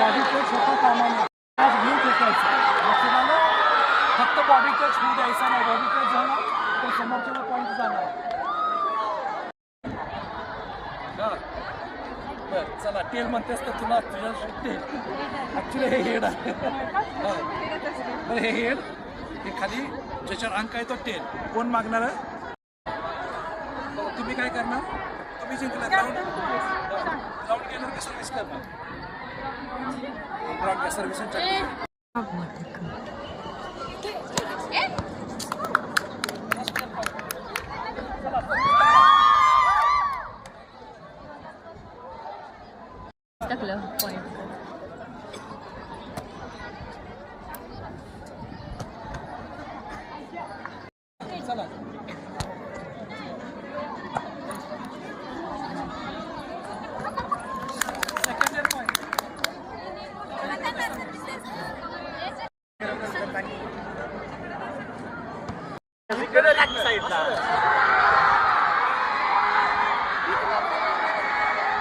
Body touch होता कामा नये. आज घेऊन फेकायचं लक्षात आलं. फक्त बॉडी टच होऊ द्यायचा नाही. बॉडी टच झाला तर समोरच्याला पॉईंट जाणार. बरं चला टेल म्हणतेस तर तुला तुझ्या टेल ॲक्च्युली हे हेड आहे. बरं हे हेड हे खाली ज्याच्यावर अंक आहे तो टेल. कोण मागणार आहे? तुम्ही काय करणार? तुम्ही जिंकला. ग्राउंड केलं की सर्व्हिस करणार. ग्राउंड सर्व्हिस टाकलं पॉईंट. चला सेकंड पॉईंट. इकडे लाग साईडला.